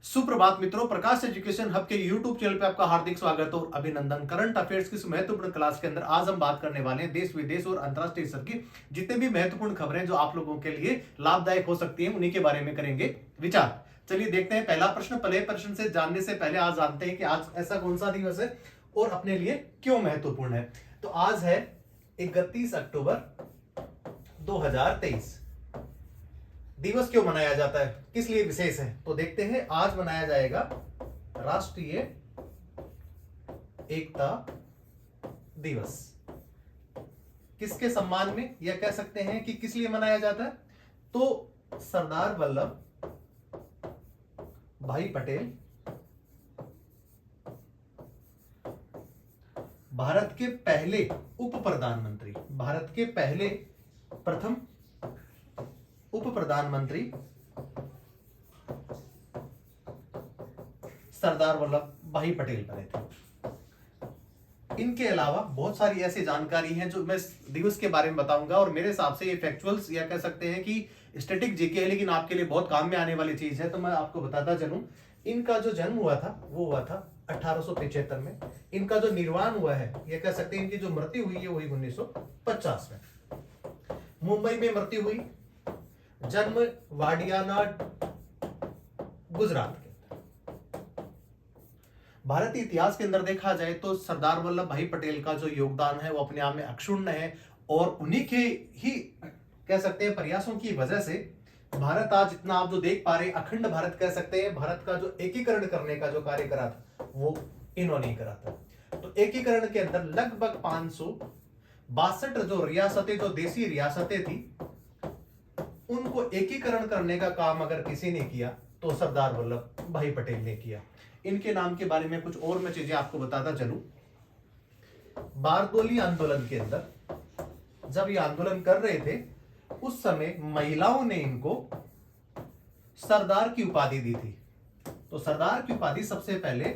सुप्रभात मित्रों, प्रकाश education hub के यूट्यूब चैनल पे आपका हार्दिक स्वागत और अभिनंदन। करंट अफेयर्स की इस महत्वपूर्ण क्लास के अंदर आज हम बात करने वाले हैं देश विदेश और अंतर्राष्ट्रीय स्तर की जितने भी महत्वपूर्ण खबरें जो आप लोगों के लिए लाभदायक हो सकती हैं, उन्हीं के बारे में करेंगे विचार। चलिए देखते हैं पहला प्रश्न। पहले प्रश्न से जानने से पहले आज जानते हैं कि आज ऐसा कौन सा दिवस है और अपने लिए क्यों महत्वपूर्ण है। तो आज है 31 अक्टूबर 2023। दिवस क्यों मनाया जाता है, किस लिए विशेष है, तो देखते हैं। आज मनाया जाएगा राष्ट्रीय एकता दिवस। किसके सम्मान में, या कह सकते हैं कि किस लिए मनाया जाता है, तो सरदार वल्लभ भाई पटेल भारत के पहले उप प्रधानमंत्री, भारत के पहले प्रथम उप प्रधानमंत्री सरदार वल्लभ भाई पटेल बने थे। इनके अलावा बहुत सारी ऐसी जानकारी हैं जो मैं दिवस के बारे में बताऊंगा, और मेरे हिसाब से ये फैक्चुअल्स या कह सकते हैं कि स्टैटिक जीके है, लेकिन आपके लिए बहुत काम में आने वाली चीज है, तो मैं आपको बताता चलूं। इनका जो जन्म हुआ था वो हुआ था 1875 में। इनका जो निर्वाण हुआ है, या कह सकते हैं इनकी जो मृत्यु हुई है, वही 1950 में मुंबई में मृत्यु हुई। जन्म वाडियाना, गुजरात के। भारतीय इतिहास के अंदर देखा जाए तो सरदार वल्लभ भाई पटेल का जो योगदान है वो अपने आप में अक्षुण्ण है, और उन्हीं के ही कह सकते हैं प्रयासों की वजह से भारत आज इतना आप जो देख पा रहे हैं, अखंड भारत कह सकते हैं। भारत का जो एकीकरण करने का जो कार्य करा था वो इन्होंने करा था। तो एकीकरण के अंदर लगभग 562 जो रियासतें, जो देसी रियासतें थी, उनको एकीकरण करने का काम अगर किसी ने किया तो सरदार वल्लभ भाई पटेल ने किया। इनके नाम के बारे में कुछ और मैं चीजें आपको बताता चलूं। बारदोली आंदोलन के अंदर जब ये आंदोलन कर रहे थे, उस समय महिलाओं ने इनको सरदार की उपाधि दी थी। तो सरदार की उपाधि सबसे पहले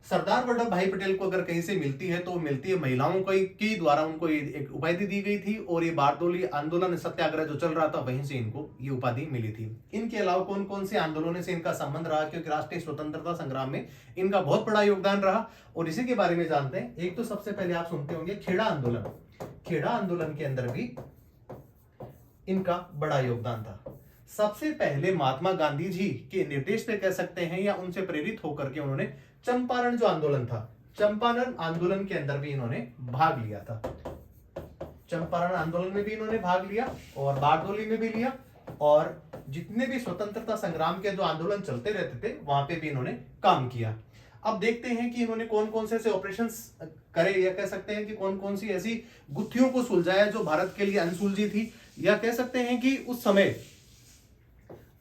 सरदार वल्लभ भाई पटेल को अगर कहीं से मिलती है तो मिलती है महिलाओं के द्वारा, उनको एक उपाधि दी गई थी, और ये बारदोली आंदोलन सत्याग्रह जो चल रहा था वहीं से इनको ये उपाधि मिली थी। इनके अलावा कौन कौन से आंदोलनों से इनका संबंध रहा, क्योंकि राष्ट्रीय स्वतंत्रता संग्राम में इनका बहुत बड़ा योगदान रहा, और इसी के बारे में जानते हैं। एक तो सबसे पहले आप सुनते होंगे खेड़ा आंदोलन। खेड़ा आंदोलन के अंदर भी इनका बड़ा योगदान था। सबसे पहले महात्मा गांधी जी के निर्देश पे कह सकते हैं, या उनसे प्रेरित होकर के उन्होंने चंपारण जो आंदोलन था, चंपारण आंदोलन के अंदर भी इन्होंने भाग लिया था। चंपारण आंदोलन में भी इन्होंने भाग लिया, और बारदोली में भी लिया, और जितने भी स्वतंत्रता संग्राम के जो आंदोलन चलते रहते थे वहां पे भी इन्होंने काम किया। अब देखते हैं कि इन्होंने कौन कौन से ऐसे ऑपरेशंस करे, या कह सकते हैं कि कौन कौन सी ऐसी गुत्थियों को सुलझाया जो भारत के लिए अनसुलझी थी, या कह सकते हैं कि उस समय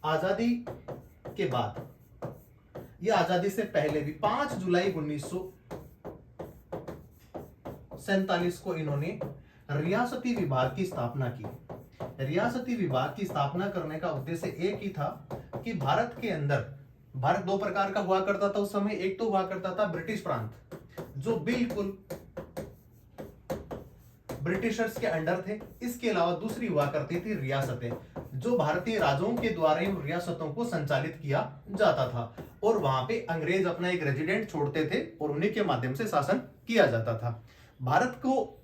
आजादी के बाद या आजादी से पहले भी 5 जुलाई 1947 को इन्होंने रियासती विभाग की स्थापना की। रियासती विभाग की स्थापना करने का उद्देश्य एक ही था कि भारत के अंदर, भारत दो प्रकार का हुआ करता था उस समय। एक तो हुआ करता था ब्रिटिश प्रांत, जो बिल्कुल ब्रिटिशर्स के अंडर थे। इसके अलावा दूसरी हुआ करती थी रियासतें, जो भारतीय राजाओं के द्वारा इन रियासतों को संचालित किया जाता था, और वहां पे अंग्रेज अपना एक रेजिडेंट छोड़ते थे और उन्हीं के माध्यम से शासन किया जाता था। भारत को,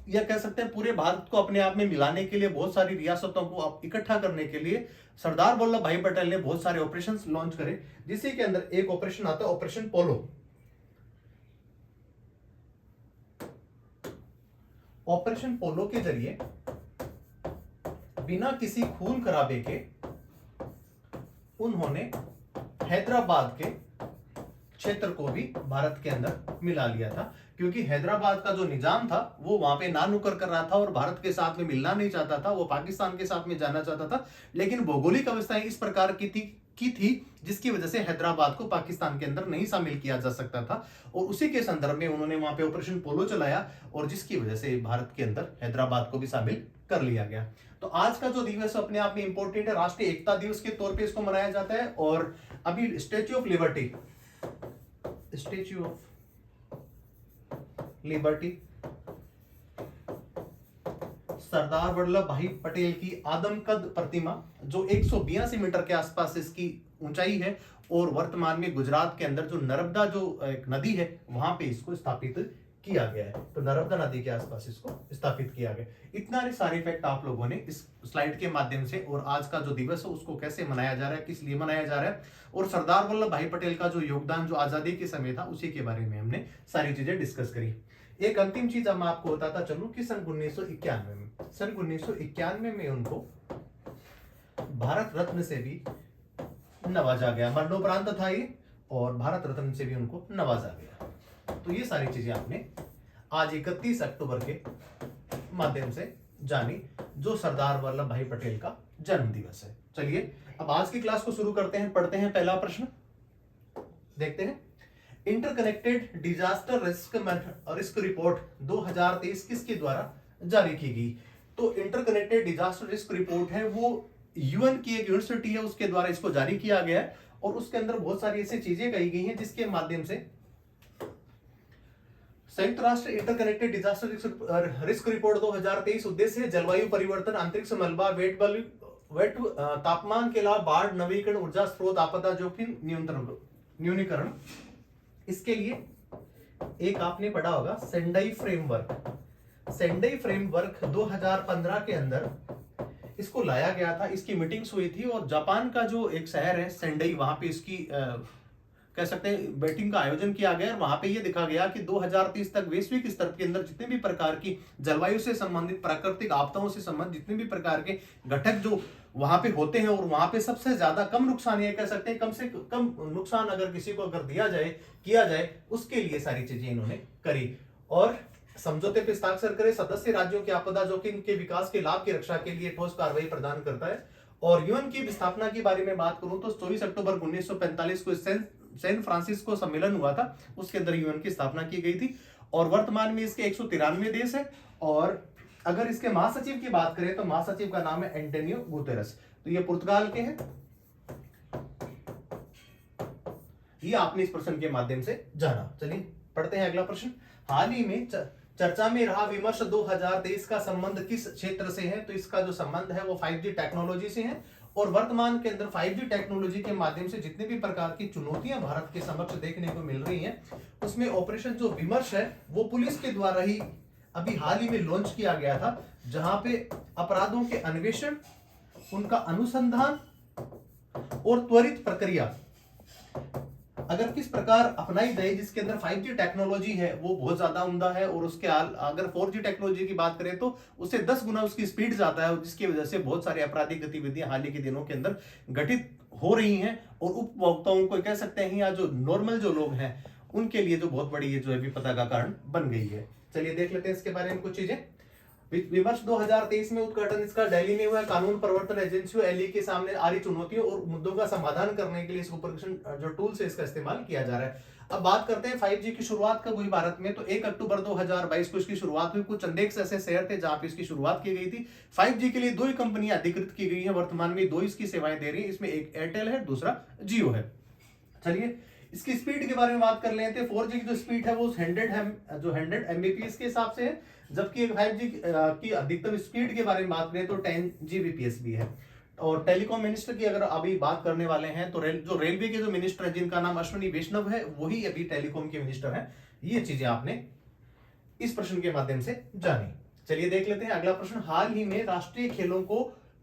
या कह सकते हैं पूरे भारत को अपने आप में मिलाने के लिए, बहुत सारी रियासतों को इकट्ठा करने के लिए सरदार वल्लभ भाई पटेल ने बहुत सारे ऑपरेशंस लॉन्च करे, जिसके के अंदर एक ऑपरेशन आता है ऑपरेशन पोलो। ऑपरेशन पोलो के जरिए बिना किसी खून खराबे के उन्होंने हैदराबाद के क्षेत्र को भी भारत के अंदर मिला लिया था, क्योंकि हैदराबाद का जो निजाम था वो वहां पे ना नुकर कर रहा था और भारत के साथ में मिलना नहीं चाहता था, वो पाकिस्तान के साथ में जाना चाहता था। लेकिन भौगोलिक अवस्थाएं इस प्रकार की थी जिसकी वजह से हैदराबाद को पाकिस्तान के अंदर नहीं शामिल किया जा सकता था, और उसी के संदर्भ में उन्होंने वहां पे ऑपरेशन पोलो चलाया, और जिसकी वजह से भारत के अंदर हैदराबाद को भी शामिल कर लिया गया। तो आज का जो दिवस अपने आप में इंपॉर्टेंट है, राष्ट्रीय एकता दिवस के तौर पे इसको मनाया जाता है। और अभी Statue of Liberty, Statue of Liberty Sardar Vallabh Bhai Patel की आदमकद प्रतिमा, जो 182 मीटर के आसपास इसकी ऊंचाई है और वर्तमान में गुजरात के अंदर जो नर्मदा जो एक नदी है वहां पे इसको स्थापित किया गया है। तो नर्मदा नदी के आसपास इसको स्थापित किया गया। इतना सारे फैक्ट आप लोगों ने इस स्लाइड के माध्यम से, और आज का जो दिवस है उसको कैसे मनाया जा रहा है, किस लिए मनाया जा रहा है, और सरदार वल्लभ भाई पटेल का जो योगदान जो आजादी के समय था उसी के बारे में हमने सारी चीजें डिस्कस करी। एक अंतिम चीज मैं आपको बताता चलूं कि सन 1991 में उनको भारत रत्न से भी नवाजा गया। मरणोपरांत था ये, और भारत रत्न से भी उनको नवाजा गया। तो ये सारी चीजें आपने आज 31 अक्टूबर के माध्यम से जानी, जो सरदार वल्लभ भाई पटेल का जन्म दिवस है। चलिए अब आज की क्लास को शुरू करते हैं। पढ़ते हैं पहला प्रश्न, देखते हैं। इंटरकनेक्टेड डिजास्टर रिस्क रिपोर्ट 2023 किसके द्वारा जारी की गई? तो इंटरकनेक्टेड डिजास्टर रिस्क रिपोर्ट है, वो यूएन की एक यूनिवर्सिटी है उसके द्वारा इसको जारी किया गया है, और उसके अंदर बहुत सारी ऐसी चीजें कही गई हैं जिसके माध्यम से संयुक्त राष्ट्र इंटरकनेक्टेड डिजास्टर रिस्क रिपोर्ट 2023 उद्देश्य है जलवायु परिवर्तन, अंतरिक्ष मलबा, वेट तापमान के अलावा बाढ़, नवीकरण ऊर्जा स्रोत, आपदा जोखिम न्यूनीकरण। इसके लिए एक आपने पढ़ा होगा सेंडाई फ्रेमवर्क 2015 के अंदर इसको लाया गया था। इसकी मीटिंग्स हुई थी, और जापान का जो एक शहर है सेंडाई, वहां पे इसकी कह सकते हैं मीटिंग का आयोजन किया गया। और वहां पे ये देखा गया कि 2030 तक वैश्विक स्तर के अंदर जितने भी प्रकार की जलवायु से संबंधित, प्राकृतिक आपदाओं से संबंधित जितने भी प्रकार के घटक जो वहां पे होते हैं, और वहां पे सबसे ज्यादा कम नुकसान, ये कह सकते हैं कम से कम नुकसान अगर किसी को अगर किया जाए उसके लिए सारी चीजें इन्होंने करी। और समझौते पर हस्ताक्षर करे, सदस्य राज्यों के आपदा जोखिम के विकास के लाभ की रक्षा के लिए ठोस कार्रवाई प्रदान करता है। और यूएन की स्थापना के बारे में बात करूं तो 24 अक्टूबर 1945 को सैन फ्रांसिस्को सम्मेलन हुआ था, उसके अंदर यूएन की स्थापना की गई थी। और वर्तमान में इसके 193 देश है। और अगर इसके महासचिव की बात करें तो महासचिव का नाम है एंटोनियो गुतेरस, तो ये पुर्तगाल के हैं। ये आपने इस प्रश्न के माध्यम से जाना। चलिए पढ़ते हैं अगला प्रश्न। हाल ही में चर्चा में रहा विमर्श 2023 का संबंध किस क्षेत्र से है? तो इसका जो संबंध है वो 5G टेक्नोलॉजी से है। और वर्तमान के अंदर 5G टेक्नोलॉजी के माध्यम से जितने भी प्रकार की चुनौतियां भारत के समक्ष देखने को मिल रही हैं, उसमें ऑपरेशन जो विमर्श है वो पुलिस के द्वारा ही अभी हाल ही में लॉन्च किया गया था, जहां पे अपराधों के अन्वेषण, उनका अनुसंधान और त्वरित प्रक्रिया अगर किस प्रकार अपनाई जाए, जिसके अंदर 5G टेक्नोलॉजी है वो बहुत ज्यादा उम्दा है। और उसके अगर 4G टेक्नोलॉजी की बात करें तो उससे 10 गुना उसकी स्पीड ज्यादा है, जिसकी वजह से बहुत सारी आपराधिक गतिविधियां हाल ही के दिनों के अंदर घटित हो रही हैं। और उपभोक्ताओं को कह सकते हैं, या जो नॉर्मल जो लोग हैं उनके लिए जो बहुत बड़ी ये जो है विपदा का कारण बन गई है। चलिए देख लेते हैं इसके बारे में कुछ चीजें। विमर्श 2023 में उद्घाटन इसका दिल्ली में हुआ। कानून प्रवर्तन एजेंसियों एलई के सामने आ रही चुनौतियों और मुद्दों का समाधान करने के लिए इस उपकरण जो टूल्स है इसका इस्तेमाल किया जा रहा है। अब बात करते हैं 5G की शुरुआत कब हुई भारत में? तो 1 अक्टूबर 2022 को इसकी शुरुआत हुई। कुछ चंदेक ऐसे शहर थे जहां पे इसकी शुरुआत की गई थी। 5G के लिए 2 ही कंपनियां अधिकृत की गई है, वर्तमान में 2 इसकी सेवाएं दे रही है। इसमें एक एयरटेल है, दूसरा जियो है। चलिए इसकी स्पीड के बारे में बात कर लेते हैं। 4G की जो स्पीड है वो 100 Mbps के हिसाब से है, जबकि 5G की अधिकतम स्पीड के बारे में बात करें तो 10 Gbps भी है। और टेलीकॉम मिनिस्टर की अगर अभी बात करने वाले हैं तो जो रेलवे के जो मिनिस्टर है जिनका नाम अश्विनी वैष्णव है, वही अभी टेलीकॉम के मिनिस्टर हैं। ये चीजें आपने इस प्रश्न के माध्यम से जानी। चलिए देख लेते हैं अगला प्रश्न। हाल ही में राष्ट्रीय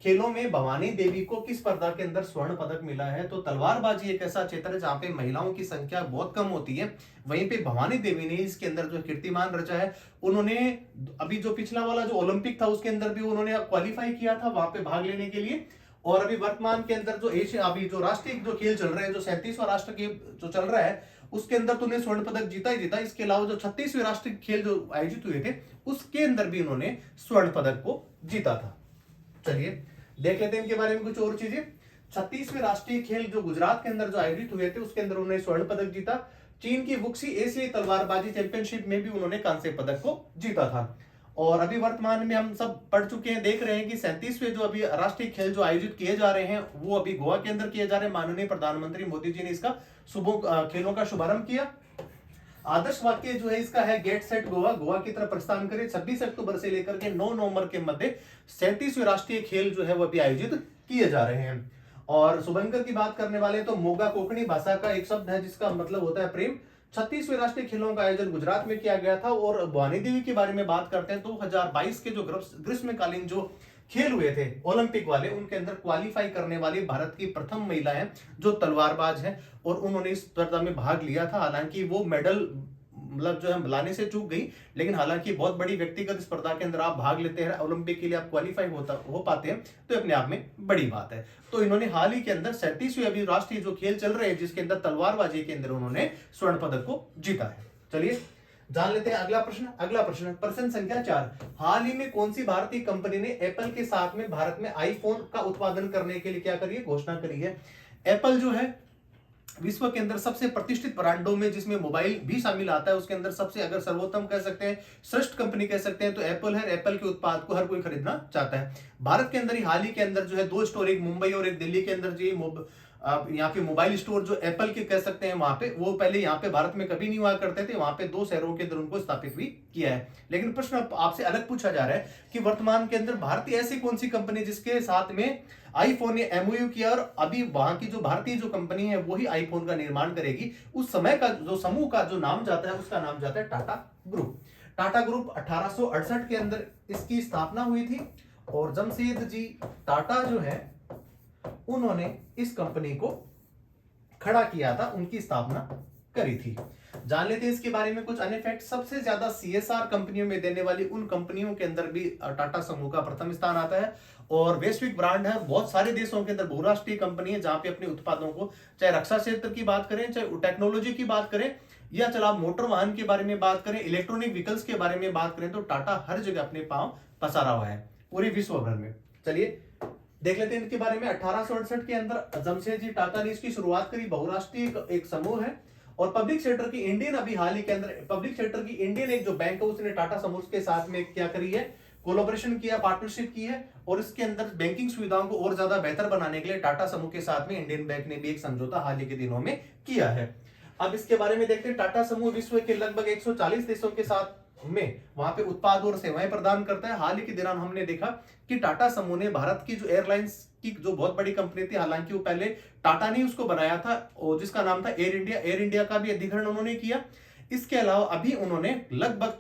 खेलों में भवानी देवी को किस स्पर्धा के अंदर स्वर्ण पदक मिला है? तो तलवारबाजी एक ऐसा क्षेत्र है जहां पे महिलाओं की संख्या बहुत कम होती है, वहीं पे भवानी देवी ने इसके अंदर जो कीर्तिमान रचा है। उन्होंने अभी जो पिछला वाला जो ओलंपिक था उसके अंदर भी उन्होंने क्वालिफाई किया था वहां पे भाग लेने के लिए। और अभी वर्तमान के अंदर जो एशिया अभी जो राष्ट्रीय जो खेल चल रहे हैं, जो 37वां राष्ट्र के जो चल रहा है, उसके अंदर तो उन्हें स्वर्ण पदक जीता ही जीता। इसके अलावा जो 36वें राष्ट्रीय खेल जो आयोजित हुए थे उसके अंदर भी उन्होंने स्वर्ण पदक को जीता था। चलिए देख लेते हैं इनके बारे में कुछ और चीजें। 36वें राष्ट्रीय खेल जो गुजरात के अंदर जो आयोजित हुए थे उसके अंदर उन्होंने स्वर्ण पदक जीता। चीन की वुक्सी एशियाई तलवारबाजी चैंपियनशिप में भी उन्होंने कांस्य पदक को जीता था। और अभी वर्तमान में हम सब पढ़ चुके हैं, देख रहे हैं कि 37वें जो अभी राष्ट्रीय खेल जो आयोजित किए जा रहे हैं वो अभी गोवा के अंदर किए जा रहे हैं। माननीय प्रधानमंत्री मोदी जी ने इसका खेलों का शुभारंभ किया। आदर्श वाक्य जो है इसका है गेट सेट गोवा की तरफ प्रस्थान करें। 26 अक्टूबर से लेकर के 9 नवंबर के मध्य 37वें राष्ट्रीय खेल जो है वो अभी आयोजित किए जा रहे हैं। और शुभंकर की बात करने वाले तो मोगा कोंकणी भाषा का एक शब्द है जिसका मतलब होता है प्रेम। 36वें राष्ट्रीय खेलों का आयोजन गुजरात में किया गया था। और भवानी देवी के बारे में बात करते हैं तो 2022 के जो ग्रीष्मकालीन जो खेल हुए थे ओलंपिक वाले, उनके अंदर क्वालिफाई करने वाली भारत की प्रथम महिला है जो तलवारबाज है, और उन्होंने इस स्पर्धा में भाग लिया था। हालांकि वो मेडल मतलब जो है लाने से चूक गई, लेकिन हालांकि बहुत बड़ी व्यक्तिगत स्पर्धा के अंदर आप भाग लेते हैं, ओलंपिक के लिए आप क्वालिफाई हो पाते हैं, तो अपने आप में बड़ी बात है। तो इन्होंने हाल ही के अंदर 37वें अभी राष्ट्रीय जो खेल चल रहे हैं जिसके अंदर तलवारबाजी के अंदर उन्होंने स्वर्ण पदक को जीता है। चलिए जान लेते हैं अगला प्रश्न। अगला प्रश्न, प्रश्न संख्या 4, हाल ही में कौन सी भारतीय कंपनी ने एप्पल के साथ में भारत में आईफोन का उत्पादन करने के लिए क्या करी है, घोषणा करी है। एप्पल जो है विश्व के अंदर सबसे प्रतिष्ठित ब्रांडों में, जिसमें मोबाइल भी शामिल आता है, उसके अंदर सबसे अगर सर्वोत्तम कह सकते हैं, श्रेष्ठ कंपनी कह सकते हैं तो एप्पल है। एप्पल के उत्पाद को हर कोई खरीदना चाहता है। भारत के अंदर ही हाल ही के अंदर जो है 2 स्टोर, एक मुंबई और एक दिल्ली के अंदर जो यहाँ पे मोबाइल स्टोर जो एप्पल के कह सकते हैं वहां पे, वो पहले यहाँ पे भारत में कभी नहीं हुआ करते थे, वहां पे 2 शहरों के अंदर उनको स्थापित भी किया है। लेकिन प्रश्न आपसे अलग पूछा जा रहा है कि वर्तमान के अंदर भारतीय ऐसी कौन सी कंपनी जिसके साथ में आईफोन ने एमओयू किया, और अभी वहां की जो भारतीय जो कंपनी है वही आईफोन का निर्माण करेगी। उस समय का जो समूह का जो नाम जाता है उसका नाम जाता है टाटा ग्रुप। टाटा ग्रुप 1868 के अंदर इसकी स्थापना हुई थी, और जमशेद जी टाटा जो है उन्होंने इस कंपनी को खड़ा किया था, उनकी स्थापना करी थी। जान लेते हैं इसके बारे में कुछ अन्य फैक्ट। सबसे ज्यादा सीएसआर कंपनियों में देने वाली उन कंपनियों के अंदर भी टाटा समूह का प्रथम स्थान आता है, और वैश्विक ब्रांड है। बहुत सारे देशों के अंदर बहुराष्ट्रीय कंपनी है जहां पे अपने उत्पादों को, चाहे रक्षा क्षेत्र की बात करें, चाहे टेक्नोलॉजी की बात करें, या चला मोटर वाहन के बारे में बात करें, इलेक्ट्रॉनिक व्हीकल्स के बारे में बात करें, तो टाटा हर जगह अपने पांव पसारा हुआ है पूरे विश्व भर में। चलिए देख लेते हैं इनके बारे में। 1868 के अंदर जमशेद जी टाटा ने इसकी शुरुआत करी। बहुराष्ट्रीय एक समूह है, और पब्लिक सेक्टर की इंडियन, अभी हाल ही के अंदर पब्लिक सेक्टर की इंडियन एक जो बैंक है उसने टाटा समूह के साथ में क्या करी है, कोलैबोरेशन किया, पार्टनरशिप की है, और इसके अंदर बैंकिंग सुविधाओं को और ज्यादा बेहतर बनाने के लिए टाटा समूह के साथ में इंडियन बैंक ने भी एक समझौता हाल ही के दिनों में किया है। अब इसके बारे में देखते हैं। टाटा समूह विश्व के लगभग 140 देशों के साथ में वहां पे उत्पाद और सेवाएं प्रदान करता है। हाल ही के दौरान हमने देखा कि टाटा समूह ने भारत की जो एयरलाइंस की जो बहुत बड़ी कंपनी थी, हालांकि वो पहले टाटा ने उसको बनाया था, और जिसका नाम था एयर इंडिया, एयर इंडिया का भी अधिग्रहण उन्होंने किया। इसके अलावा अभी उन्होंने लगभग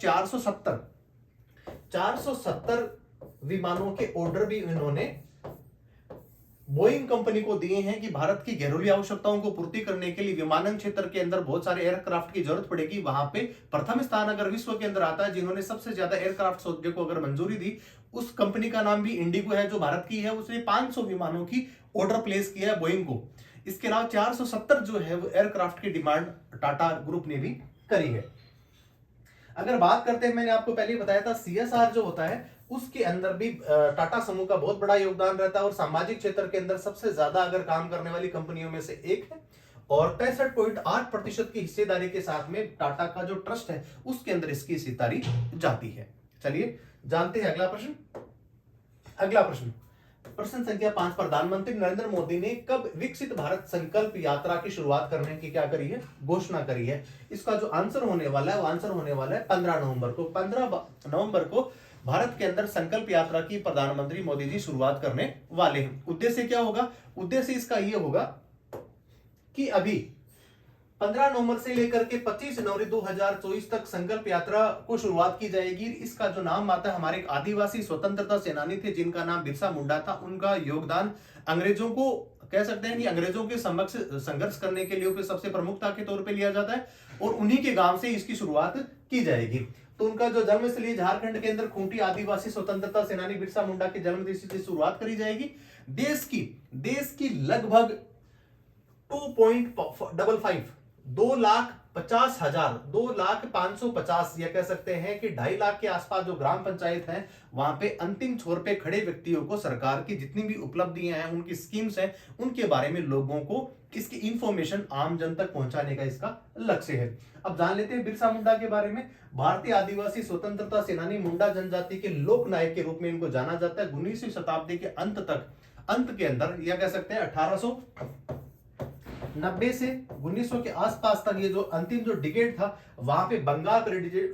470 विमानों के ऑर्डर भी उन्होंने बोइंग कंपनी को दिए हैं कि भारत की घरेलू आवश्यकताओं को पूर्ति करने के लिए विमानन क्षेत्र के अंदर बहुत सारे एयरक्राफ्ट की जरूरत पड़ेगी। वहां पे प्रथम स्थान अगर विश्व के अंदर आता है जिन्होंने सबसे ज्यादा एयरक्राफ्ट सौदे को अगर मंजूरी दी, उस कंपनी का नाम भी इंडिगो है जो भारत की है। उसने 500 विमानों की ऑर्डर प्लेस किया है बोइंग को। इसके अलावा 470 जो है वो एयरक्राफ्ट की डिमांड टाटा ग्रुप ने भी करी है। अगर बात करते हैं, मैंने आपको पहले ही बताया था सीएसआर जो होता है उसके अंदर भी टाटा समूह का बहुत बड़ा योगदान रहता है, और सामाजिक क्षेत्र के अंदर सबसे ज्यादा अगर काम करने वाली कंपनियों में से एक है, और 65.8% की हिस्सेदारी के साथ में टाटा का जो ट्रस्ट है उसके अंदर इसकी हिस्सेदारी जाती है। चलिए जानते हैं अगला प्रश्न। अगला प्रश्न, प्रश्न संख्या 5, प्रधानमंत्री नरेंद्र मोदी ने कब विकसित भारत संकल्प यात्रा की शुरुआत करने की क्या करी है, घोषणा करी है। इसका जो आंसर होने वाला है वो आंसर होने वाला है 15 नवंबर को। 15 नवंबर को भारत के अंदर संकल्प यात्रा की प्रधानमंत्री मोदी जी शुरुआत करने वाले हैं। उद्देश्य क्या होगा, उद्देश्य इसका यह होगा कि अभी 15 नवंबर से लेकर के 25 जनवरी 2024 तक संकल्प यात्रा को शुरुआत की जाएगी। इसका जो नाम आता है, हमारे एक आदिवासी स्वतंत्रता सेनानी थे जिनका नाम बिरसा मुंडा था, उनका योगदान अंग्रेजों को कह सकते हैं कि अंग्रेजों के समक्ष संघर्ष करने के लिए सबसे प्रमुखता के तौर पे लिया जाता है, और उन्हीं के गांव से इसकी शुरुआत की जाएगी। तो उनका जो जन्मस्थली झारखंड के अंदर खूंटी आदिवासी स्वतंत्रता सेनानी बिरसा मुंडा के जन्म से शुरुआत करी जाएगी। देश की लगभग 2.55 2,50,000 2,550 या कह सकते हैं कि 2.5 लाख के आसपास जो ग्राम पंचायत है, वहां पे अंतिम छोर पे खड़े व्यक्तियों को सरकार की जितनी भी उपलब्धियां हैं, उनकी स्कीम्स हैं, उनके बारे में लोगों को इसकी इंफॉर्मेशन आम जन तक पहुंचाने का इसका लक्ष्य है। अब जान लेते हैं बिरसा मुंडा के बारे में। भारतीय आदिवासी स्वतंत्रता सेनानी, मुंडा जनजाति के लोक नायक के रूप में इनको जाना जाता है। 19वीं शताब्दी के अंत के अंदर या कह सकते हैं 1890 से 1900 के आसपास तक ये जो अंतिम जो डिकेड था, वहां पे बंगाल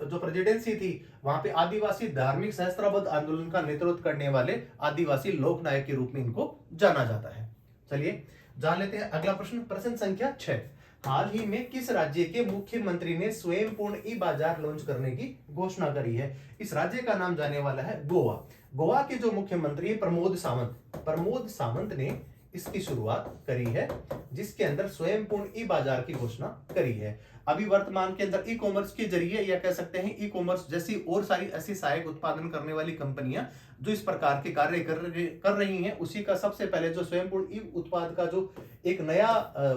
जो प्रेसिडेंसी थी, वहां पे आदिवासी धार्मिक सहस्त्राब्द आंदोलन का नेतृत्व करने वाले आदिवासी लोक नायक के रूप में इनको जाना जाता है। चलिए जान लेते हैं अगला प्रश्न। प्रश्न संख्या 6, हाल ही में किस राज्य के मुख्यमंत्री ने स्वयं पूर्ण ई बाजार लॉन्च करने की घोषणा करी है? इस राज्य का नाम जाने वाला है गोवा। गोवा के जो मुख्यमंत्री है प्रमोद सावंत ने इसकी शुरुआत करी है, जिसके अंदर स्वयं पूर्ण ई बाजार की घोषणा करी है। अभी वर्तमान के अंदर ई कॉमर्स के जरिए या कह सकते हैं ई कॉमर्स जैसी और सारी ऐसी सहायक उत्पादन करने वाली कंपनियां जो इस प्रकार के कार्य कर रही हैं, उसी का सबसे पहले जो स्वयं पूर्ण ई उत्पाद का जो एक नया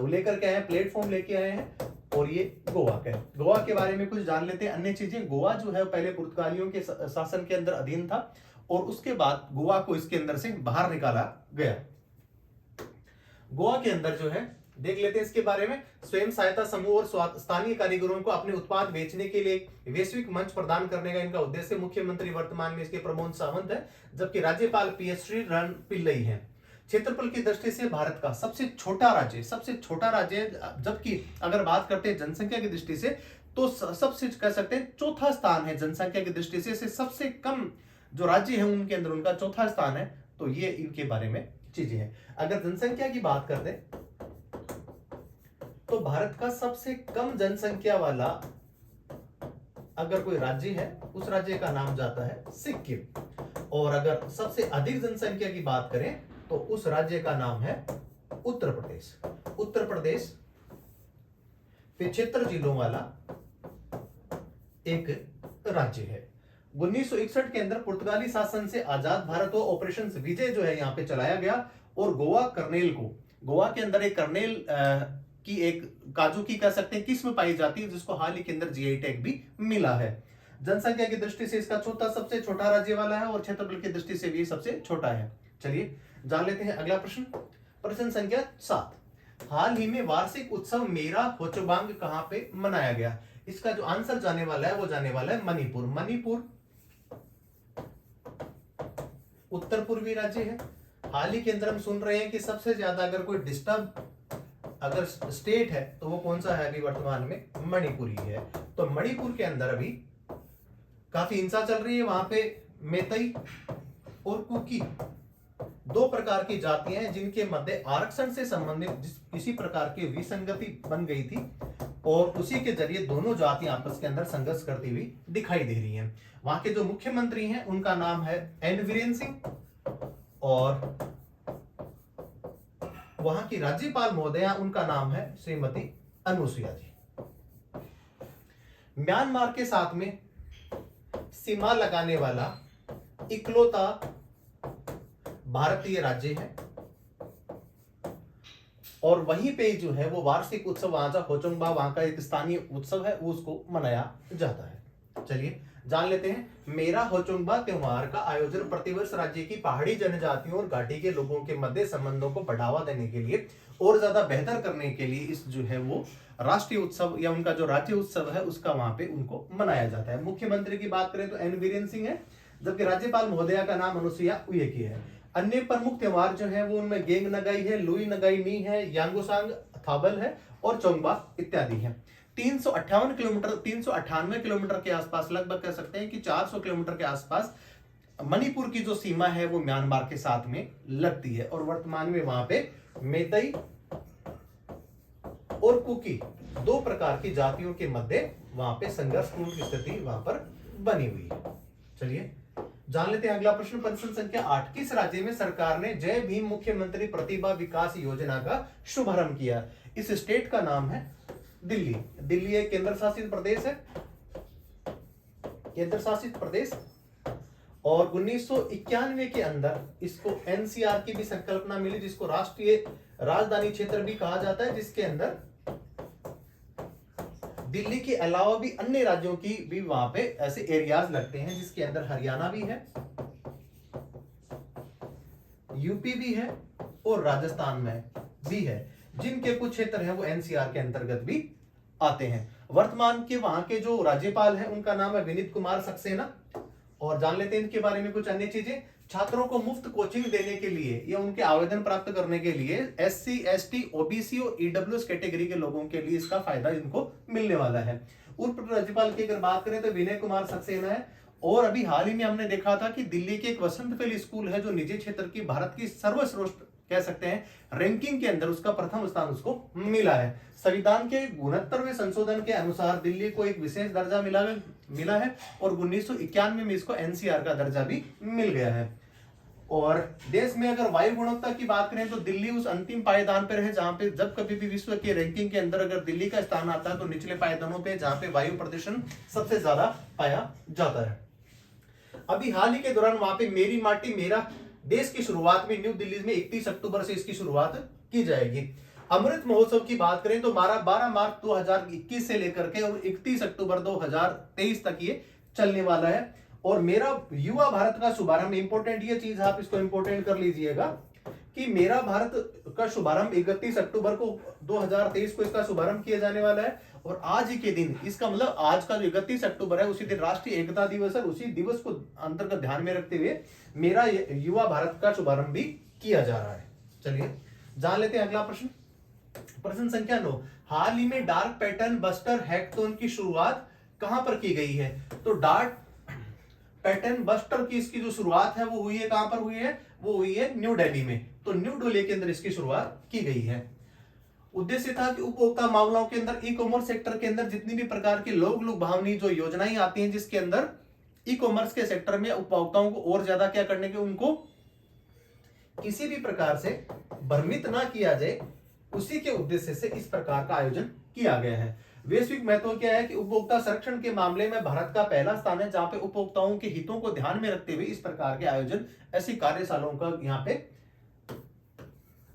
लेकर के आए हैं, प्लेटफॉर्म लेके आए हैं, और ये गोवा का है। गोवा के बारे में कुछ जान लेते हैं अन्य चीजें। गोवा जो है पहले पुर्तगालियों के शासन के अंदर अधीन था, और उसके बाद गोवा को इसके अंदर से बाहर निकाला गया। गोवा के अंदर जो है देख लेते हैं इसके बारे में। स्वयं सहायता समूह और स्थानीय कारीगरों को अपने उत्पाद बेचने के लिए वैश्विक मंच प्रदान करने का इनका उद्देश्य। मुख्यमंत्री वर्तमान में इसके प्रमोद सावंत है, जबकि राज्यपाल पी श्रीधरन पिल्लई है। क्षेत्रफल की दृष्टि से भारत का सबसे छोटा राज्य, जबकि अगर बात करते हैं जनसंख्या की दृष्टि से तो सबसे कह सकते हैं चौथा स्थान है जनसंख्या की दृष्टि से सबसे कम जो राज्य है उनके अंदर उनका चौथा स्थान है। तो ये इनके बारे में चीजें हैं। अगर जनसंख्या की बात करते तो भारत का सबसे कम जनसंख्या वाला अगर कोई राज्य है उस राज्य का नाम जाता है सिक्किम, और अगर सबसे अधिक जनसंख्या की बात करें तो उस राज्य का नाम है उत्तर प्रदेश। उत्तर प्रदेश 75 जिलों वाला एक राज्य है। 1961 के अंदर पुर्तगाली शासन से आजाद भारत को ऑपरेशन विजय जो है यहाँ पे चलाया गया, और गोवा के अंदर एक कर्नेल की एक काजू की कह सकते हैं किस्म पाई जाती है, जिसको हाल ही के अंदर जीआई टैग भी मिला है। जनसंख्या की दृष्टि से इसका सबसे छोटा राज्य वाला है, और क्षेत्रफल की दृष्टि से भी सबसे छोटा है। चलिए जान लेते हैं अगला प्रश्न। प्रश्न संख्या 7, हाल ही में वार्षिक उत्सव मेरा होचोबांग कहां पे मनाया गया? इसका जो आंसर जाने वाला है वो जाने वाला है मणिपुर। मणिपुर उत्तर पूर्वी राज्य है। हाल ही के अंदर हम सुन रहे हैं कि सबसे ज्यादा अगर कोई डिस्टर्ब अगर स्टेट है तो वो कौन सा है? अभी वर्तमान में मणिपुर ही है। तो मणिपुर के अंदर अभी काफी हिंसा चल रही है। वहां पे मेतई और कुकी दो प्रकार की जातियां हैं, जिनके मध्य आरक्षण से संबंधित किसी प्रकार की विसंगति बन गई थी, और उसी के जरिए दोनों जातियां आपस के अंदर संघर्ष करती हुई दिखाई दे रही हैं। वहां के जो मुख्यमंत्री हैं उनका नाम है एन वीरेन सिंह, और वहां की राज्यपाल महोदया उनका नाम है श्रीमती अनुसुईया जी। म्यांमार के साथ में सीमा लगाने वाला इकलौता भारतीय राज्य है, और वहीं पे जो है वो वार्षिक उत्सव वहां का होचोंगबा वहां का एक स्थानीय उत्सव है उसको मनाया जाता है। चलिए जान लेते हैं। मेरा होचोंगबा त्योहार का आयोजन प्रतिवर्ष राज्य की पहाड़ी जनजातियों और घाटी के लोगों के मध्य संबंधों को बढ़ावा देने के लिए और ज्यादा बेहतर करने के लिए इस जो है वो राष्ट्रीय उत्सव या उनका जो राज्य उत्सव है उसका वहां पे उनको मनाया जाता है। मुख्यमंत्री की बात करें तो एन वीरेन सिंह है, जबकि राज्यपाल महोदया का नाम अनुसुईया उइके है। अन्य प्रमुख त्योहार जो है वो उनमें गेंग नगाई है, लुई नगाई नी है, यांगोसांग थाबल है और चोंगबा इत्यादि है। 398 किलोमीटर के आसपास, लगभग कह सकते हैं कि 400 किलोमीटर के आसपास मणिपुर की जो सीमा है वो म्यांमार के साथ में लगती है, और वर्तमान में वहां पे मेतई और कुकी दो प्रकार की जातियों के मध्य वहां पे संघर्षपूर्ण स्थिति वहां पर बनी हुई है। चलिए जान लेते हैं अगला प्रश्न। प्रश्न संख्या 8, किस राज्य में सरकार ने जय भीम मुख्यमंत्री प्रतिभा विकास योजना का शुभारंभ किया? इस स्टेट का नाम है दिल्ली। दिल्ली एक केंद्र शासित प्रदेश है, केंद्र शासित प्रदेश, और 1991 के अंदर इसको एनसीआर की भी संकल्पना मिली, जिसको राष्ट्रीय राजधानी क्षेत्र भी कहा जाता है, जिसके अंदर दिल्ली के अलावा भी अन्य राज्यों की भी वहां पे ऐसे एरियाज लगते हैं, जिसके अंदर हरियाणा भी है, यूपी भी है और राजस्थान में भी है, जिनके कुछ क्षेत्र हैं वो एनसीआर के अंतर्गत भी आते हैं। वर्तमान के वहां के जो राज्यपाल हैं उनका नाम है विनीत कुमार सक्सेना। और जान लेते हैं इनके बारे में कुछ अन्य चीजें। छात्रों को मुफ्त कोचिंग देने के लिए या उनके आवेदन प्राप्त करने के लिए एससी, एसटी, ओबीसी और ईडब्ल्यूएस कैटेगरी के लोगों के लिए इसका फायदा इनको मिलने वाला है। उप राज्यपाल की अगर बात करें तो विनय कुमार सक्सेना है। और अभी हाल ही में हमने देखा था कि दिल्ली के एक वसंतफेल स्कूल है जो निजी क्षेत्र की भारत की सर्वश्रेष्ठ कह सकते हैं रैंकिंग के अंदर उसका प्रथम स्थान उसको मिला है। संविधान के 69वें संशोधन के अनुसार दिल्ली को एक विशेष दर्जा मिला है और 1991 में इसको एनसीआर का दर्जा भी मिल गया है। और देश में अगर वायु गुणवत्ता की बात करें तो दिल्ली उस अंतिम पायदान पर है जहां पे जब कभी भी विश्व की रैंकिंग के अंदर अगर दिल्ली का स्थान आता है तो निचले पायदानों पे जहां पे वायु प्रदूषण सबसे ज्यादा पाया जाता है। अभी हाल ही के दौरान वहां पे मेरी माटी मेरा देश की शुरुआत में न्यू दिल्ली में 31 अक्टूबर से इसकी शुरुआत की जाएगी। अमृत महोत्सव की बात करें तो 12 मार्च 2021 से लेकर के और 31 अक्टूबर 2023 तक ये चलने वाला है। और मेरा युवा भारत का शुभारंभ, इंपॉर्टेंट ये चीज आप इसको इंपॉर्टेंट कर लीजिएगा कि मेरा भारत का शुभारंभ 31 अक्टूबर को 2023 को इसका शुभारंभ किया जाने वाला है। और आज ही के दिन, इसका मतलब आज का जो 31 अक्टूबर है उसी दिन राष्ट्रीय एकता दिवस है। उसी दिवस को अंतर्गत ध्यान में रखते हुए मेरा युवा भारत का शुभारंभ भी किया जा रहा है। चलिए जान लेते हैं अगला प्रश्न। प्रश्न संख्या 9, हाल ही में डार्क पैटर्न बस्टर हैकेथॉन की शुरुआत कहां पर की गई है? तो डार्क पैटर्न बस्टर की इसकी जो शुरुआत है वो हुई है, कहां पर हुई है? वो हुई है न्यू दिल्ली में। तो न्यू दिल्ली के अंदर इसकी शुरुआत की गई है। उद्देश्य था कि उपभोक्ता मामलों के अंदर, ई कॉमर्स सेक्टर के अंदर जितनी भी प्रकार की लोग भावनी जो योजनाएं आती हैं जिसके अंदर ई कॉमर्स के सेक्टर में उपभोक्ताओं को और ज्यादा क्या करने के, उनको किसी भी प्रकार से भ्रमित ना किया जाए, उसी के उद्देश्य से इस प्रकार का आयोजन किया गया है। वैश्विक महत्व क्या है कि उपभोक्ता संरक्षण के मामले में भारत का पहला स्थान है जहां पे उपभोक्ताओं के हितों को ध्यान में रखते हुए इस प्रकार के आयोजन, ऐसी कार्यशालाओं का यहाँ पे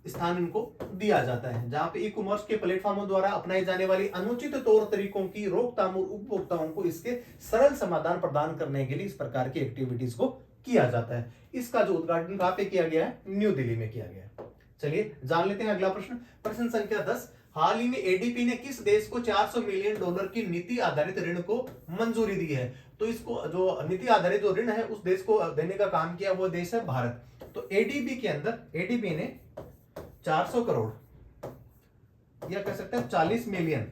स्थान इनको दिया जाता है, जहां पे ई कॉमर्स के प्लेटफॉर्मों द्वारा अपनाई जाने वाली अनुचित तौर तरीकों की रोकथाम और उपभोक्ताओं को इसके सरल समाधान प्रदान करने के लिए इस प्रकार की एक्टिविटीज को किया जाता है। इसका जो उद्घाटन कहां पे किया गया है? न्यू दिल्ली में किया गया है। चलिए जान लेते हैं अगला प्रश्न। प्रश्न संख्या 10, हाल ही में एडीबी ने किस देश को $400 मिलियन की नीति आधारित ऋण को मंजूरी दी है? तो इसको जो नीति आधारित जो ऋण है उस देश को देने का काम किया वो देश है भारत। तो एडीबी के अंदर एडीबी ने 400 करोड़ या कह सकते हैं $40 मिलियन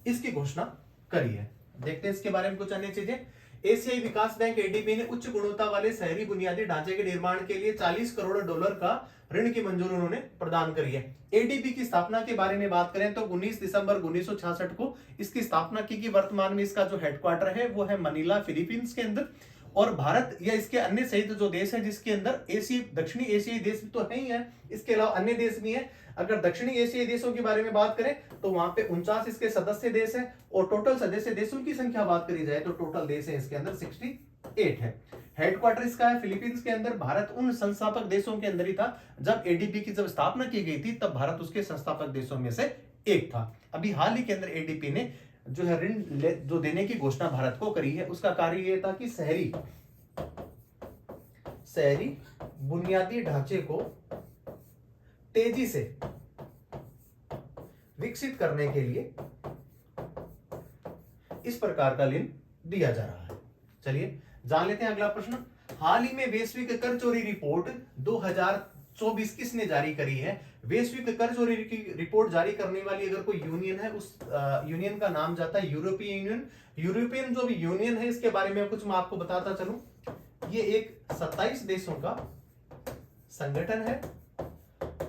इसकी घोषणा करी है। देखते हैं इसके बारे में कुछ अन्य चीजें। एशियाई विकास बैंक एडीबी ने उच्च गुणवत्ता वाले शहरी बुनियादी ढांचे के निर्माण के लिए $40 करोड़ का ऋण की मंजूरी उन्होंने प्रदान करी है। एडीबी की स्थापना के बारे में बात करें तो 19 दिसंबर 1966 को इसकी स्थापना की। वर्तमान में इसका जो हेडक्वार्टर है वो है मनीला, फिलीपींस के अंदर। और भारत या इसके अन्य सहित जो देश है जिसके अंदर दक्षिणी एशियाई देश तो है ही है, इसके अलावा अन्य देश भी हैं। अगर दक्षिणी एशियाई देशों के बारे में बात करें तो वहां पे 49 इसके सदस्य देश हैं और टोटल सदस्य देशों की संख्या बात करी जाए तो टोटल देश है इसके अंदर 68 है। हेडक्वार्टर इसका है फिलीपींस के अंदर। भारत उन संस्थापक देशों के अंदर ही था जब एडीबी की जब स्थापना की गई थी, तब भारत उसके संस्थापक देशों में से एक था। अभी हाल ही के अंदर एडीबी ने जो है ऋण जो देने की घोषणा भारत को करी है, उसका कार्य यह था कि शहरी बुनियादी ढांचे को तेजी से विकसित करने के लिए इस प्रकार का ऋण दिया जा रहा है। चलिए जान लेते हैं अगला प्रश्न। हाल ही में वैश्विक कर चोरी रिपोर्ट 2024 किसने जारी करी है? वैश्विक कर चोरी की रिपोर्ट जारी करने वाली अगर कोई यूनियन है, उस यूनियन का नाम जाता है यूरोपीय यूनियन। यूरोपियन जो भी यूनियन है इसके बारे में कुछ मैं आपको बताता चलूं। ये एक 27 देशों का संगठन है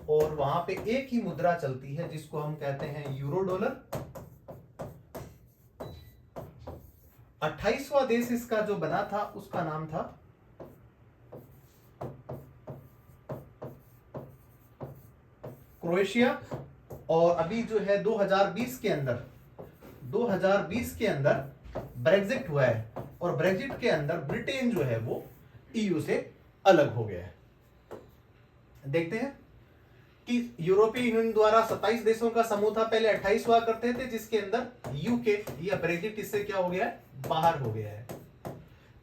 और वहां पे एक ही मुद्रा चलती है जिसको हम कहते हैं यूरो डॉलर। 28वां देश इसका जो बना था उसका नाम था क्रोएशिया। और अभी जो है 2020 के अंदर ब्रेग्जिट हुआ है और ब्रेग्जिट के अंदर ब्रिटेन जो है वो ईयू से अलग हो गया है। देखते हैं कि यूरोपीय यूनियन द्वारा 27 देशों का समूह था, पहले 28 हुआ करते थे जिसके अंदर यूके या ब्रेग्जिट इससे क्या हो गया है? बाहर हो गया है।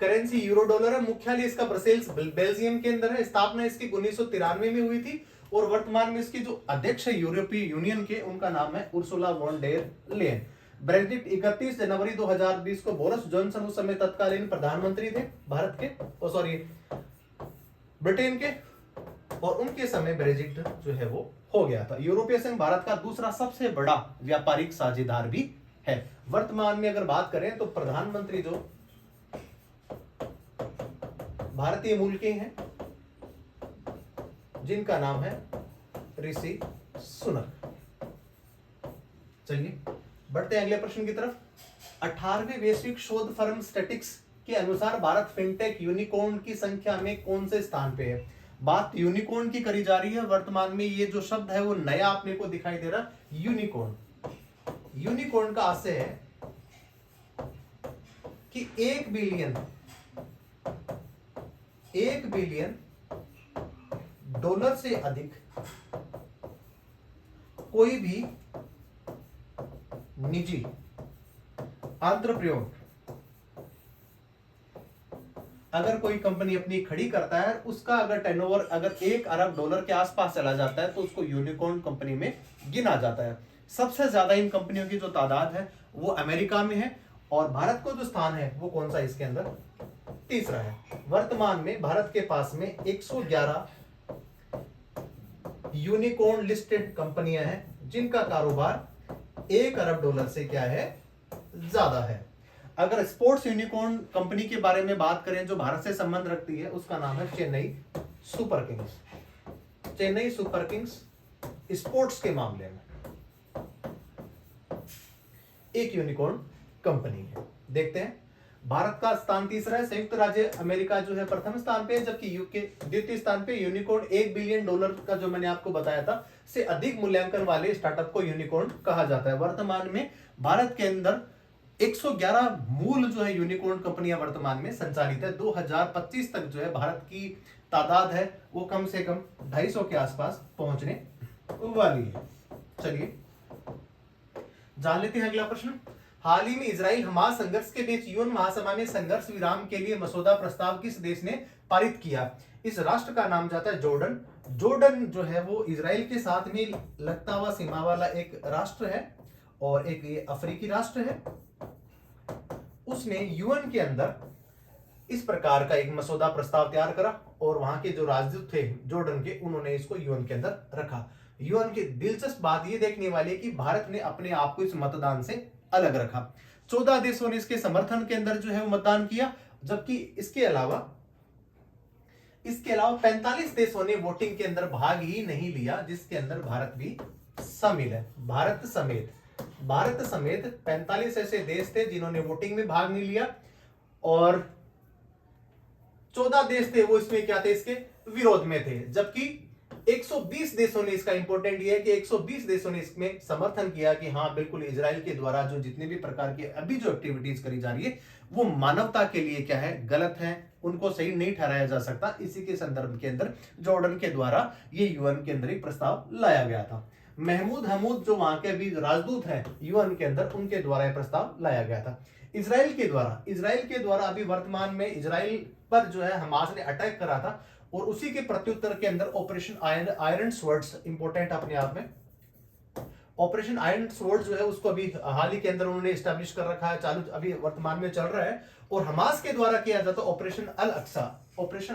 करेंसी यूरो डॉलर है। मुख्यालय इसका ब्रसेल्स बेल्जियम के अंदर है। स्थापना इसकी 1993 में हुई थी और वर्तमान में इसके जो अध्यक्ष है यूरोपीय यूनियन के, उनका नाम है Ursula von der Leyen. Brexit 31 जनवरी 2020 को बोरिस जॉनसन उस समय तत्कालीन प्रधानमंत्री थे भारत के, ब्रिटेन के, और उनके समय ब्रेग्जिट जो है वो हो गया था। यूरोपीय संघ भारत का दूसरा सबसे बड़ा व्यापारिक साझेदार भी है। वर्तमान में अगर बात करें तो प्रधानमंत्री जो भारतीय मूल के हैं जिनका नाम है ऋषि सुनक। चलिए बढ़ते हैं अगले प्रश्न की तरफ। 18वें वैश्विक शोध फर्म स्टैटिक्स के अनुसार भारत फिनटेक यूनिकॉर्न की संख्या में कौन से स्थान पे है? बात यूनिकॉर्न की करी जा रही है। वर्तमान में ये जो शब्द है वो नया अपने को दिखाई दे रहा, यूनिकॉर्न। यूनिकॉर्न का आशय है कि 1 बिलियन डॉलर से अधिक कोई भी निजी एंटरप्रेन्योर अगर कोई कंपनी अपनी खड़ी करता है, उसका अगर टर्नओवर अगर 1 अरब डॉलर के आसपास चला जाता है तो उसको यूनिकॉर्न कंपनी में गिना जाता है। सबसे ज्यादा इन कंपनियों की जो तादाद है वो अमेरिका में है, और भारत को जो स्थान है वो कौन सा इसके अंदर? तीसरा है। वर्तमान में भारत के पास में 111 यूनिकॉर्न लिस्टेड कंपनियां हैं जिनका कारोबार 1 अरब डॉलर से क्या है? ज्यादा है। अगर स्पोर्ट्स यूनिकॉर्न कंपनी के बारे में बात करें जो भारत से संबंध रखती है, उसका नाम है Chennai super Kings. Chennai super Kings sports के मामले में एक यूनिकॉर्न कंपनी है। देखते हैं, भारत का स्थान तीसरा है, संयुक्त राज्य अमेरिका जो है प्रथम स्थान पे है, जबकि यूके द्वितीय स्थान पे। यूनिकॉर्न 1 बिलियन डॉलर का जो मैंने आपको बताया था से अधिक मूल्यांकन वाले स्टार्टअप को यूनिकॉर्न कहा जाता है। वर्तमान में भारत के अंदर 111 मूल जो है यूनिकॉर्न कंपनियां वर्तमान में संचालित है। 2025 तक जो है भारत की तादाद है वो कम से कम 250 के आसपास पहुंचने वाली है। चलिए जान लेते हैं अगला प्रश्न। हाल ही में इजराइल हमास संघर्ष के बीच यूएन महासभा में संघर्ष विराम के लिए मसौदा प्रस्ताव किस देश ने पारित किया? इस राष्ट्र का नाम जाता है जॉर्डन। जॉर्डन जो है वो इजराइल के साथ में लगता हुआ सीमा वाला एक राष्ट्र है और एक ये अफ्रीकी राष्ट्र है। उसने यूएन के अंदर इस प्रकार का एक मसौदा प्रस्ताव तैयार करा और वहां के जो राजदूत थे जॉर्डन के, उन्होंने इसको यूएन के अंदर रखा। यूएन की दिलचस्प बात ये देखने वाली है कि भारत ने अपने आप को इस मतदान से अलग रखा। 14 देशों ने इसके समर्थन के अंदर जो है वो मतदान किया, जबकि इसके अलावा 45 देशों ने वोटिंग के अंदर भाग ही नहीं लिया, जिसके अंदर भारत भी शामिल है। भारत समेत 45 ऐसे देश थे जिन्होंने वोटिंग में भाग नहीं लिया, और 14 देश थे वो इसमें क्या थे? इसके विरोध में थे। जबकि 120 देशों ने, इसका इंपॉर्टेंट ये है कि 120 देशों ने इसमें समर्थन किया कि हाँ बिल्कुल इजराइल के द्वारा जो जितने भी प्रकार की अभी जो एक्टिविटीज करी जा रही है वो मानवता के लिए क्या है? गलत है, उनको सही नहीं ठहराया जा सकता। इसी के संदर्भ के अंदर जॉर्डन के द्वारा ये यूएन के अंदर एक प्रस्ताव लाया गया था। महमूद हमूद जो वहां के अभी राजदूत हैं यूएन के अंदर, उनके द्वारा यह प्रस्ताव लाया गया था। इजराइल के द्वारा अभी वर्तमान में इजराइल पर जो है हमास ने अटैक करा था, और उसी के प्रत्युत्तर के अंदर ऑपरेशन आयरन स्वर्ड्स इंपॉर्टेंट अपने आप में। ऑपरेशन आयरन स्वॉर्ड जो है उसको अभी हाल ही के अंदर उन्होंने एस्टैब्लिश कर रखा है, चालू अभी वर्तमान में चल रहा है। और हमास के द्वारा किया जाता ऑपरेशन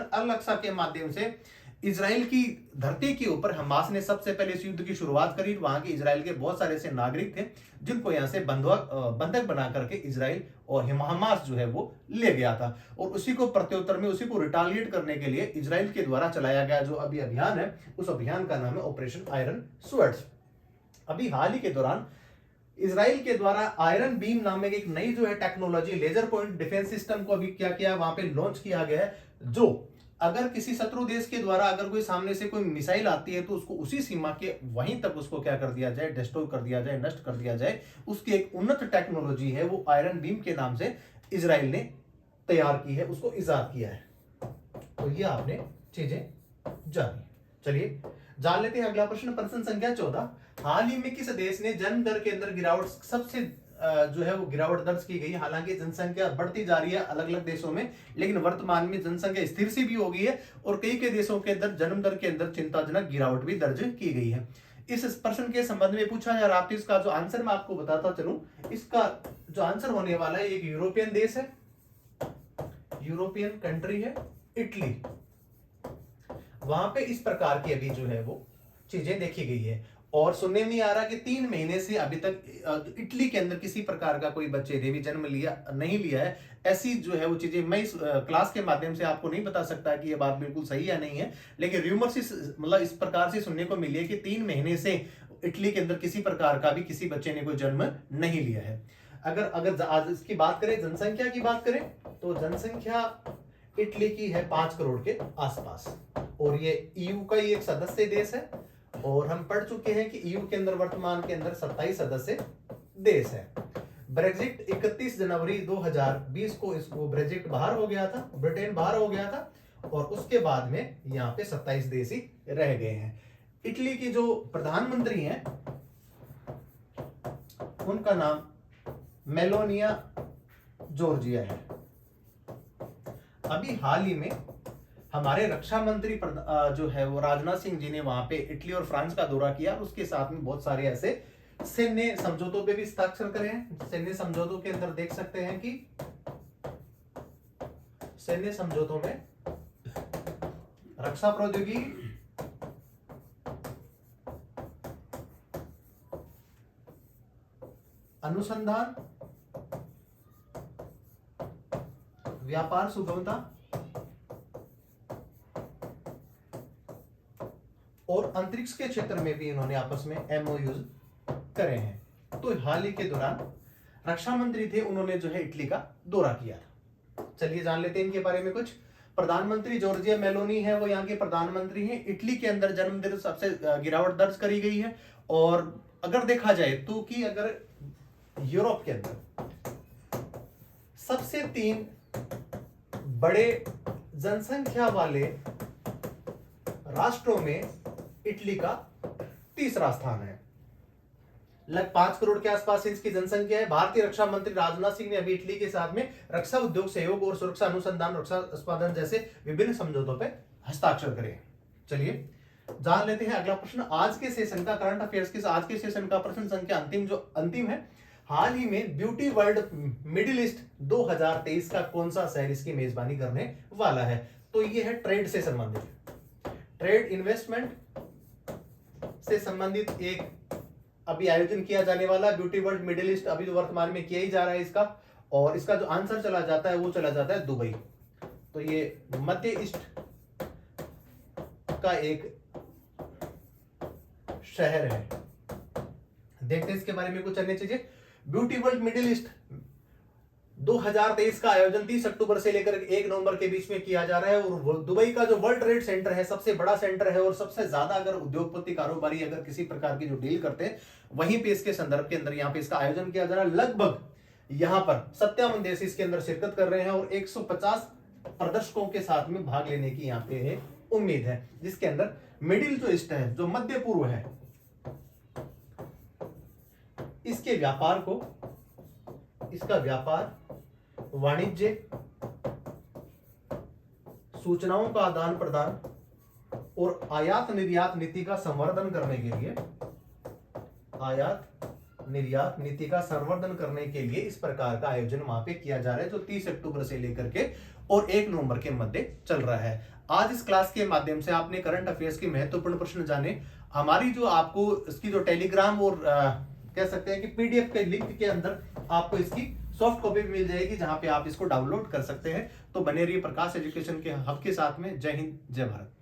अल अक्सा के माध्यम से इजराइल की धरती के ऊपर हमास ने सबसे पहले इस युद्ध की शुरुआत करी। वहां के इजराइल के बहुत सारे ऐसे नागरिक थे जिनको यहां से बंधक बना करके इजराइल और हमास जो है वो ले गया था, और उसी को प्रत्युत्तर में उसी को रिटालिएट करने के लिए इजराइल के द्वारा चलाया गया जो अभी अभियान है, उस अभियान का नाम है ऑपरेशन आयरन स्वर्ड्स। अभी हाल ही के दौरान इजराइल के द्वारा आयरन बीम नामक एक नई जो है technology laser point defence system को अभी क्या किया वहां पे लॉन्च किया गया है, जो अगर किसी शत्रु देश के द्वारा अगर कोई सामने से कोई मिसाइल आती है तो उसको उसी सीमा के वहीं तक उसको क्या कर दिया जाए, डिस्ट्रॉय कर दिया जाए, नष्ट कर दिया जाए। उसकी एक उन्नत टेक्नोलॉजी है वो आयरन बीम के नाम से इजराइल ने तैयार की है, उसको इजाद किया है। तो ये आपने चीजें जानी। चलिए जान लेते हैं अगला प्रश्न, प्रश्न संख्या 14। हाल ही में किस देश ने जन्म दर के अंदर गिरावट सबसे जो है वो गिरावट दर्ज की गई? हालांकि जनसंख्या बढ़ती जा रही है अलग अलग देशों में, लेकिन वर्तमान में जनसंख्या स्थिर सी भी हो गई है और कई के देशों के अंदर जन्म दर के अंदर चिंताजनक गिरावट भी दर्ज की गई है। इस प्रश्न के संबंध में पूछा जा रहा है, इसका जो आंसर मैं आपको बताता चलूं, इसका जो आंसर होने वाला है एक यूरोपियन देश है, यूरोपियन कंट्री है इटली। वहां पे इस प्रकार की अभी जो है वो चीजें देखी गई है। और सुनने में आ रहा कि 3 महीने से अभी तक इटली के अंदर किसी प्रकार का कोई बच्चे ने भी जन्म लिया नहीं लिया है। ऐसी जो है वो चीजें मैं इस क्लास के माध्यम से आपको नहीं बता सकता कि ये बात बिल्कुल सही या नहीं है, लेकिन र्यूमर से मतलब इस प्रकार से सुनने को मिली है कि 3 महीने से इटली के अंदर किसी प्रकार का भी किसी बच्चे ने कोई जन्म नहीं लिया है। अगर अगर आज इसकी बात करें, जनसंख्या की बात करें, तो जनसंख्या इटली की है 5 करोड़ के आसपास, और ये ईयू का ही एक सदस्य देश है। और हम पढ़ चुके हैं कि ईयू के अंदर वर्तमान के अंदर 27 सदस्य देश है। ब्रेग्जिट 31 जनवरी 2020 को इसको ब्रेग्जिट बाहर हो गया था, ब्रिटेन बाहर हो गया था, और उसके बाद में यहाँ पे 27 देश ही रह गए हैं। इटली की जो प्रधानमंत्री हैं उनका नाम मेलोनिया जॉर्जिया है। अभी हाल ही में हमारे रक्षा मंत्री जो है वो राजनाथ सिंह जी ने वहां पे इटली और फ्रांस का दौरा किया, और उसके साथ में बहुत सारे ऐसे सैन्य समझौतों पे भी हस्ताक्षर करे हैं। सैन्य समझौतों के अंदर देख सकते हैं कि सैन्य समझौतों में रक्षा प्रौद्योगिकी, अनुसंधान, व्यापार सुगमता और अंतरिक्ष के क्षेत्र में भी इन्होंने आपस में एमओयूज करे हैं। तो हाल ही के दौरान रक्षा मंत्री थे, उन्होंने जो है इटली का दौरा किया था। चलिए जान लेते हैं इनके बारे में कुछ। प्रधानमंत्री जॉर्जिया मेलोनी है, वो यहाँ के प्रधानमंत्री हैं। इटली के अंदर जन्मदिन सबसे गिरावट दर्ज करी गई है। और अगर देखा जाए तो कि अगर यूरोप के अंदर सबसे 3 बड़े जनसंख्या वाले राष्ट्रों में इटली का तीसरा स्थान है। लगभग 5 करोड़ के आसपास इसकी जनसंख्या है। भारतीय रक्षा मंत्री राजनाथ सिंह ने अभी इटली के साथ में रक्षा उद्योग सहयोग और सुरक्षा अनुसंधान, रक्षा उत्पादन जैसे विभिन्न समझौतों पे हस्ताक्षर करे। चलिए जान लेते हैं अगला प्रश्न। आज के सेशन का करंट अफेयर्स के आज के सेशन का प्रश्न संख्या अंतिम है। हाल ही में ब्यूटी वर्ल्ड मिडिल ईस्ट 2023 का कौन सा शहर इसकी मेजबानी करने वाला है? तो ये है ट्रेड से संबंधित, ट्रेड इन्वेस्टमेंट से संबंधित एक अभी आयोजन किया जाने वाला ब्यूटी वर्ल्ड मिडिल ईस्ट, अभी तो वर्तमान में किया ही जा रहा है इसका। और इसका जो आंसर चला जाता है वो चला जाता है दुबई। तो ये मध्य ईस्ट का एक शहर है। देखते हैं इसके बारे में कुछ अन्य चीजें। ब्यूटी वर्ल्ड मिडिल ईस्ट 2023 का आयोजन 30 अक्टूबर से लेकर 1 नवंबर के बीच में किया जा रहा है। और दुबई का जो वर्ल्ड ट्रेड सेंटर है सबसे बड़ा सेंटर है, और सबसे ज्यादा अगर उद्योगपति कारोबारी अगर किसी प्रकार की जो डील करते हैं वहीं पे इसके संदर्भ के अंदर यहाँ पे इसका आयोजन किया जा रहा है। लगभग यहाँ पर 57 देश इसके अंदर शिरकत कर रहे हैं, और 150 प्रदर्शकों के साथ में भाग लेने की यहाँ पे उम्मीद है। जिसके अंदर मिडिल जो ईस्ट है, जो मध्य पूर्व है, इसके व्यापार को, इसका व्यापार, वाणिज्य, सूचनाओं का आदान प्रदान और आयात निर्यात नीति का संवर्धन करने के लिए, आयात निर्यात नीति का संवर्धन करने के लिए इस प्रकार का आयोजन वहां पे किया जा रहा है, जो 30 अक्टूबर से लेकर के और 1 नवंबर के मध्य चल रहा है। आज इस क्लास के माध्यम से आपने करंट अफेयर्स के महत्वपूर्ण प्रश्न जाने। हमारी जो आपको इसकी जो टेलीग्राम और कह सकते हैं कि पीडीएफ के लिंक के अंदर आपको इसकी सॉफ्ट कॉपी भी मिल जाएगी, जहां पे आप इसको डाउनलोड कर सकते हैं। तो बने रहिए प्रकाश एजुकेशन के हब के साथ में। जय हिंद, जय भारत।